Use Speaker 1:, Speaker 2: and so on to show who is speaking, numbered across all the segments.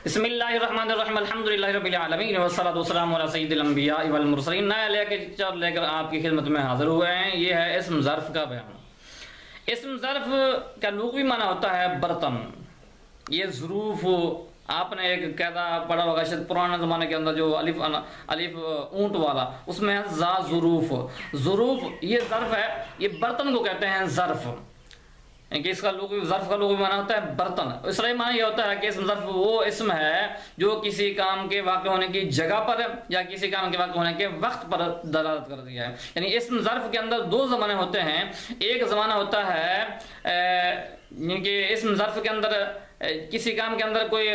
Speaker 1: بسم اللہ الرحمن الرحیم الحمدللہ رب العالمین والصلاة والسلام علی سید الانبیاء والمرسلین۔ نیا لیکچر لے کر آپ کی خدمت میں حاضر ہوئے ہیں۔ یہ ہے اسم ظرف کا بیان۔ اسم ظرف کا لغوی معنی ہوتا ہے برتن۔ یہ ظروف آپ نے ایک قاعدہ پڑھا ہوگا شاید پرانے زمانے کے اندر، جو الف اونٹ والا، اس میں ہے ذا ظروف۔ ظروف یہ ظرف ہے، یہ برتن کو کہتے ہیں ظرف، کہ اس کا ظرف کا لغوی معنی ہوتا ہے برتن۔ اصطلاحی معنی یہ ہوتا ہے کہ اسم ظرف وہ اسم ہے جو کسی کام کے واقع ہونے کی جگہ پر یا کسی کام کے واقع ہونے کے وقت پر دلالت کر دیا ہے۔ یعنی اسم ظرف کے اندر دو زمانے ہوتے ہیں۔ ایک زمانہ ہوتا ہے کہ اسم ظرف کے اندر کسی کام کے اندر کوئی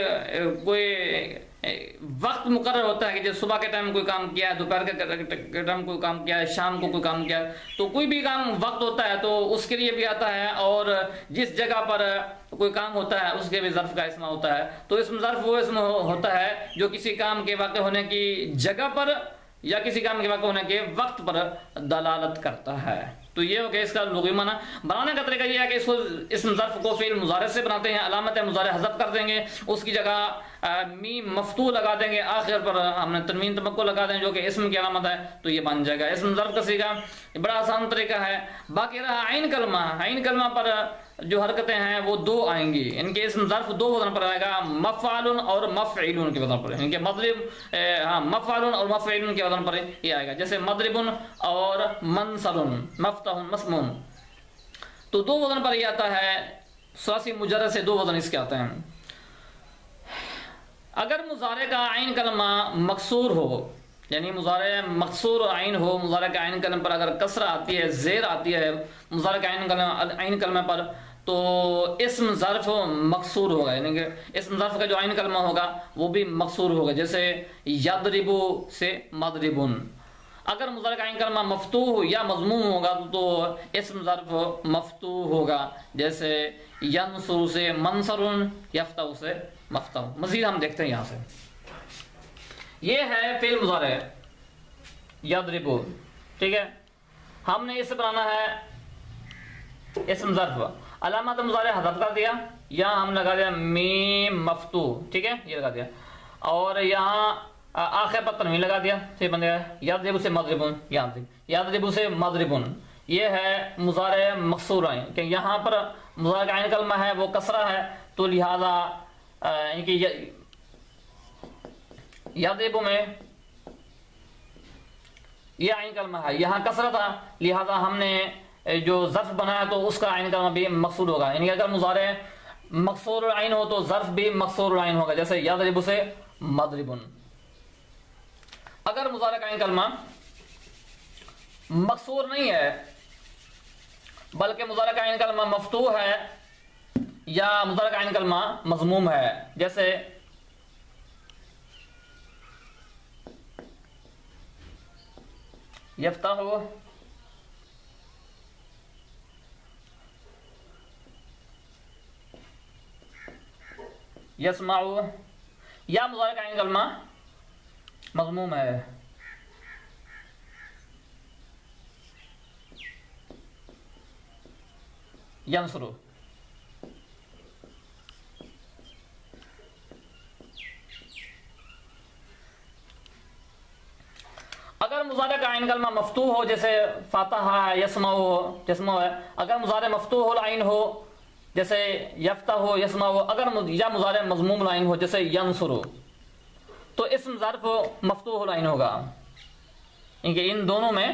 Speaker 1: وقت مقرر ہوتا ہے کہ جیسے صبح کے ٹائم کوئی کام کیا ہے، دوپہر کے ٹائم کوئی کام کیا ہے، شام کو کوئی کام کیا ہے، تو کوئی بھی کام وقت ہوتا ہے تو اس کے لیے بھی آتا ہے، اور جس جگہ پر کوئی کام ہوتا ہے اس کے بھی ظرف کا اسم ہوتا ہے۔ تو اسم ظرف وہ اسم ہوتا ہے جو کسی کام کے واقع ہونے کی جگہ پر یا کسی کام کے واقع ہونے کے وقت پر دلالت کرتا ہے۔ تو یہ ہو کہ اس کا لغوی معنی۔ بنانے کا طریقہ یہ ہے کہ اس کو اسم ظرف کو فعل مضارع سے بناتے ہیں، علامت مضارع حذف کر دیں گے، اس کی جگہ میم مفتوح لگا دیں گے، آخر پر ہم نے تنوین تمکن لگا دیں جو کہ اسم کی علامت ہے، تو یہ بن جائے گا اسم ظرف کا صیغہ۔ بڑا آسان طریقہ ہے۔ باقی رہا عین کلمہ۔ عین کلمہ پر جو حرکتیں ہیں وہ دو آئیں گی، ان کے اسم ظرف دو وزن پر آئے گا، مفعول اور مفعول کے وزن پر، ان کے مفعول اور مفعول کے وزن پر یہ آئے گا، جیسے مضرب اور منصر، مفتح مسمون، تو دو وزن پر یہ آتا ہے۔ ثلاثی مجرد سے دو وزن اس کے آتے ہیں۔ اگر مضارع کا عین کلمہ مکسور ہو، یعنی مضارع مکسور عین ہو، مضارع کا عین کلمہ پر اگر کسرہ آتی ہے، زیر آتی ہے مضارع کا عین کلمہ پر، تو اسم ظرف مکسور ہوگا، یعنی کہ اسم ظرف کا جو عین کلمہ ہوگا وہ بھی مکسور ہوگا، جیسے یضربو سے مضربن۔ اگر مضارع کا عین کلمہ مفتوح یا مضموم ہوگا تو اسم ظرف مفتوح ہوگا، جیسے ینصر سے منصر، یفتح سے مفتح۔ مزید ہم دیکھتے ہیں یہاں سے۔ یہ ہے فعل مضارع یضرب، ٹھیک ہے۔ ہم نے اسے بنانا ہے اسم ظرف، علامت مضارع حذف کر دیا، یہاں ہم لگا دیا میم مفتوح، ٹھیک ہے، یہ لگا دیا، اور یہاں آخر پر تنوین لگا دیا، پھر بن گیا یضرب سے مضربن، یہاں تک یضرب سے مضربن۔ یہ ہے مضارع مکسور عین، کہ یہاں پر مضارع کا عین کلمہ ہے وہ کسرہ ہے، تو لہذا ان کی یضرب میں یہ عین کلمہ ہے، یہاں کسرہ تھا، لہذا ہم نے جو ظرف بنایا تو اس کا عین کلمہ بھی مکسور ہوگا، یعنی اگر مضارع مکسور العین ہو تو ظرف بھی مکسور العین ہوگا، جیسے یضرب سے مضربن۔ اگر مضارع کا عین کلمہ مکسور نہیں ہے بلکہ مضارع کا عین کلمہ مفتوح ہے یا مضارع کا عین کلمہ مضموم ہے، جیسے یفتح یسمع، یا مضارع کا عین کلمہ مضموم ہے، ینصر۔ اگر مضارع کا عین کلمہ مفتوح ہو، جیسے فاتح یسمع ہے، اگر مضارع مفتوح العین ہو جیسے یفتح ہو یسمع ہو، اگر یا مضارع مضموم العین ہو جیسے ینصر، تو اسم ظرف مفتوح العین ہوگا، ان دونوں میں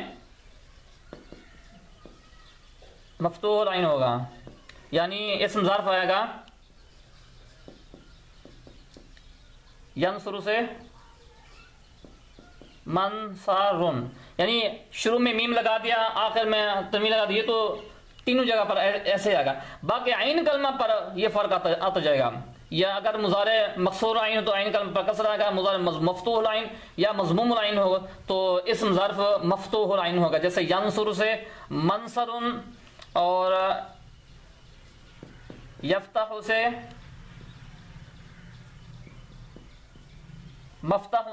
Speaker 1: مفتوح العین ہوگا، یعنی اسم ظرف آئے گا ینصر سے منصرن، یعنی شروع میں میم لگا دیا، آخر میں تنوین لگا دیا، تو تینوں جگہ پر ایسے آئے گا۔ باقی عین کلمہ پر یہ فرق آتا جائے گا، یا اگر مضارع مکسور عین ہو تو عین کلمہ پر کسرہ آئے گا، مضارع مفتوح العین یا مضموم العین ہوگا تو اسم ظرف مفتوح العین ہوگا، جیسے ینصر سے منصرن، اور یفتح سے مفتح،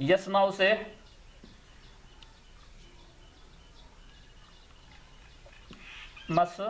Speaker 1: یسمع سے مسموع۔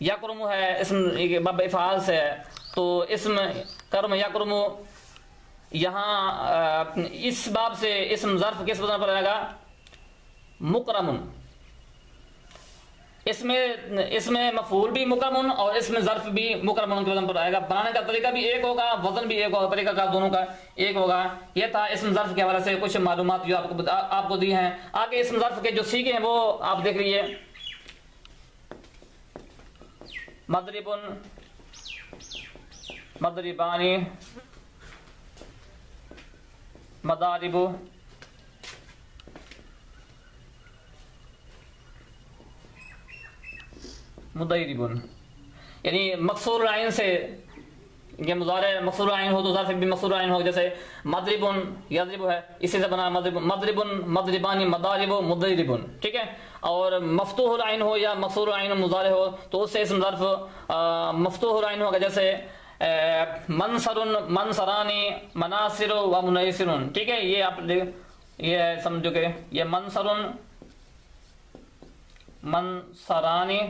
Speaker 1: یکرم ہے اسم باب افعال سے ہے، تو اسم کرم یکرم یہاں اس باب سے اسم ظرف کس وزن پر آئے گا؟ مکرم. اس میں مفعول بھی مکرم اور اس میں ظرف بھی مکرم کے وزن پر آئے گا. بنانے کا طریقہ بھی ایک ہوگا، وزن بھی ایک ہوگا، طریقہ کا دونوں کا ایک ہوگا. یہ تھا اسم ظرف کے حوالے سے کچھ معلومات جو آپ کو دی ہیں. آگے اسم ظرف کے جو سیکھے ہیں وہ آپ دیکھ لیجیے. مضربن، مضربانی، مضارب، مضربن. یعنی مکسور العین سے یہ مضارع مکسور العین ہو تو ظرف بھی مکسور العین ہو، جیسے مضربن یضرب ہے، اسی سے بنا مضربن، مضربانی، مضارب، مضربن. ٹھیک ہے. اور مفتوح العین ہو یا مکسور العین مضارع ہو تو اس سے اسم ظرف مفتوح العین ہوگا، جیسے منصر، منصرانی، مناصر و منیصر. ٹھیک ہے. یہ آپ یہ سمجھو کہ یہ منصر، منصرانی،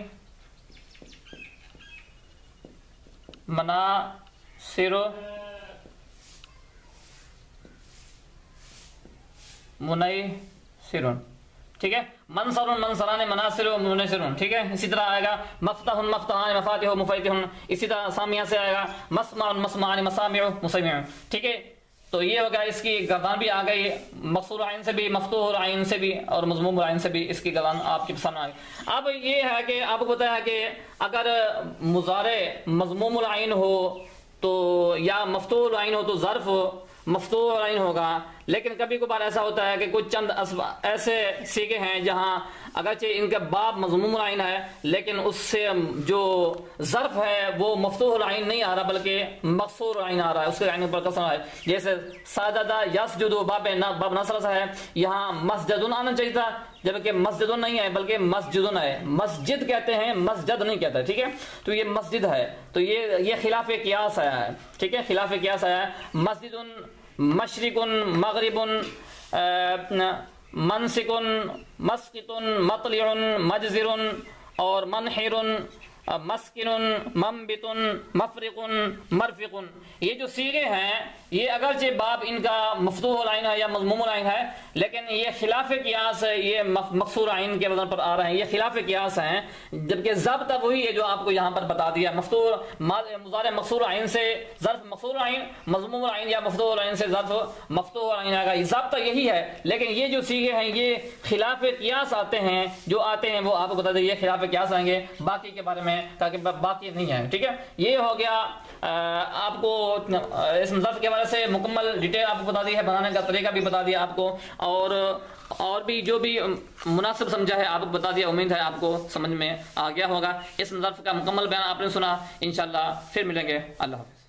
Speaker 1: مناصر، منیصر. ٹھیک ہے. منصر، منصران، مناصر، منیصر. ٹھیک ہے. اسی طرح آئے گا مفتح، مفتحان، مفاتح، مفاتح. اسی طرح سامیہ سے آئے گا مسمع، مسمعان، مسامع، مسمع. ٹھیک ہے. تو یہ ہو گیا اس کی گردان بھی آ گئی، مکسور العین سے بھی، مفتوح العین سے بھی اور مضموم العین سے بھی اس کی گردان آپ کے سامنے آ گئی. اب یہ ہے کہ آپ کو پتہ ہے کہ اگر مضارع مضموم العین ہو تو یا مفتوح العین ہو تو ظرف مفتوح العین ہوگا. لیکن کبھی کبھار ایسا ہوتا ہے کہ کچھ چند ایسے سیغے ہیں جہاں اگرچہ ان کا باب مضموم العین ہے لیکن اس سے جو ظرف ہے وہ مفتوح العین نہیں آ رہا بلکہ مکسور العین آ رہا ہے، اس کے عین پر کسر ہے. جیسے سجدہ یسجد باب نصر سے ہے، یہاں مسجد آنا چاہیے تھا جبکہ مسجد نہیں ہے بلکہ مسجد ہے. مسجد کہتے ہیں، مسجد نہیں کہتا. ٹھیک ہے. تو یہ مسجد ہے، تو یہ خلاف قیاس آیا ہے. ٹھیک ہے. خلاف قیاس آیا ہے. مسجد، مشرق، مغرب، منسک، مسقط، مطلع، مجزر اور منحر، مسکن، منبت، مفرق، مرفق. یہ جو صیغے ہیں یہ اگرچہ باب ان کا مفتوح العین ہے یا مضموم العین ہے لیکن یہ خلاف قیاس ہے، یہ مکسور عین کے وزن پر آ رہے ہیں، یہ خلاف قیاس ہیں. جبکہ ضابطہ وہی ہے جو آپ کو یہاں پر بتا دیا. مضارع مکسور عین سے ظرف مکسور عین، مضموم العین یا مفتوح العین سے ظرف مفتوح العین آئے گا. یہ ضابطہ یہی ہے. لیکن یہ جو صیغے ہیں یہ خلاف قیاس آتے ہیں، جو آتے ہیں وہ آپ کو بتا دیں یہ خلاف قیاس آئیں گے، باقی کے بارے میں تاکہ باقی نہیں ہے. ٹھیک ہے. یہ ہو گیا آپ کو اسم ظرف کے حوالے سے مکمل ڈیٹیل آپ کو بتا دی ہے، بنانے کا طریقہ بھی بتا دیا آپ کو، اور بھی جو بھی مناسب سمجھا ہے آپ کو بتا دیا. امید ہے آپ کو سمجھ میں آ گیا ہوگا. اسم ظرف کا مکمل بیان آپ نے سنا. انشاءاللہ پھر ملیں گے. اللہ حافظ.